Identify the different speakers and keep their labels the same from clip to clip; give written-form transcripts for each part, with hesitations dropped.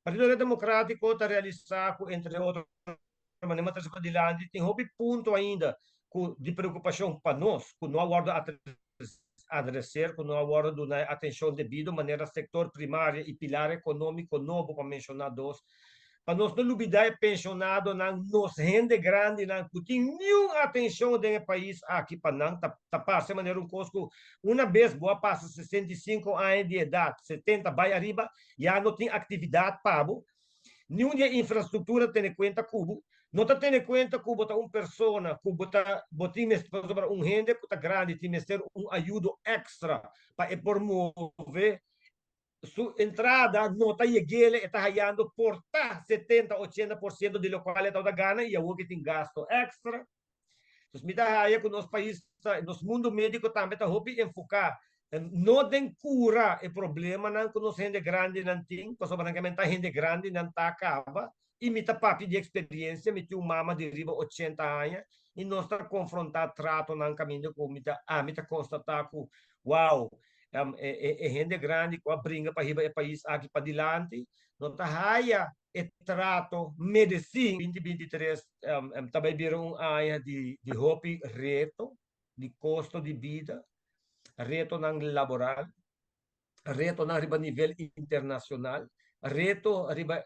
Speaker 1: Partito Democrático está realizar, entre outras maneiras, de Lande, tem houve ponto ainda de preocupação para nós, que não aguarda adrescer, que não aguarda dar atenção devida, maneira setor primário e pilar econômico novo, para mencionar dois. Para nós não olvidar pensionado não nos rende grande não que tem nenhuma atenção do país aqui para não tapar de maneira um custo uma vez boa passa 65 anos de idade 70 vai arriba já não tem atividade pago nenhuma infraestrutura tem em conta Cubo não está tendo em conta Cubo está uma pessoa Cubo está um rende que está grande tem que ter um ajuda extra para promover su entrada nota iegele está hallando porta 70-80% de lo qual está da gana e o que tem gasto extra. Então, me dá aí que nos países, nos mundo médico também está hobby enfocar não tem cura o problema não que nos gente grande não tem, porque basicamente a gente grande não está acaba e me tá papi de experiência, me tem uma mama de riba 80 anos e nós está confrontar trato no caminho com me tá constatar que uau gente grande com a brinca para riba o país aqui para dilante, não está raia e trato medicina 2023 também viram uma área de hobby reto de custo de vida reto ng laboral reto na riba nível internacional reto riba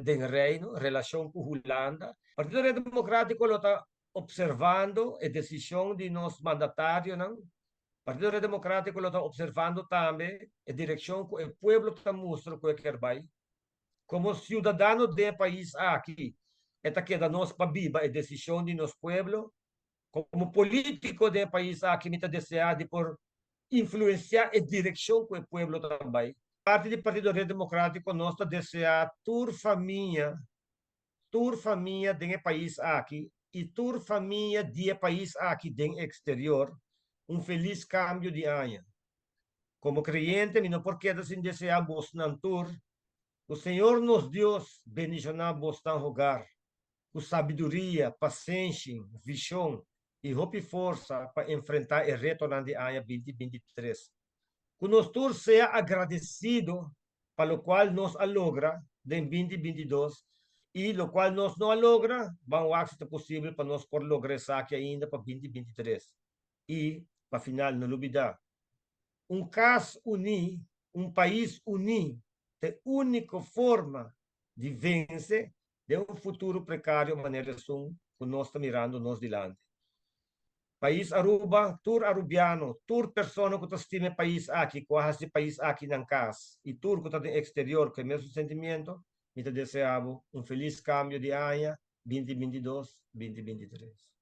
Speaker 1: del reino relação com Holanda Partido Democrático lo está observando a decisão de nos mandatário não Partido Democrático lo está observando também a direção que o povo está mostrando que quer vai como cidadano do país aqui esta queda nós para viva a decisão de nos pueblo como político do país aqui me está deseado por influenciar a direção que o povo também. Parte do Partido Democrático, nós desejar tur família do país aqui e tur família do país aqui do exterior, um feliz câmbio de ano. Como creyente, não por que assim desejar vos não tur, o Senhor nos Deus bendicionar vos não rogar, com sabedoria, paciência, visão e hope força para enfrentar o reto de ano 2023. Que nós todos seja agradecido para o qual nos logra em 2022 e o qual nós não logra, vamos fazer o possível para nós por lograr isso aqui ainda para 2023. E, para final, não olvidar, um caso unido, um país unido, é a única forma de vencer de um futuro precário, maneira que nós estamos mirando nós dilante. País Aruba, tur arubiano, tur persona que estima país aqui, quase país aqui na casa, e tur que está no exterior, com o mesmo sentimento, e te deseavo um feliz câmbio de ano 2022-2023.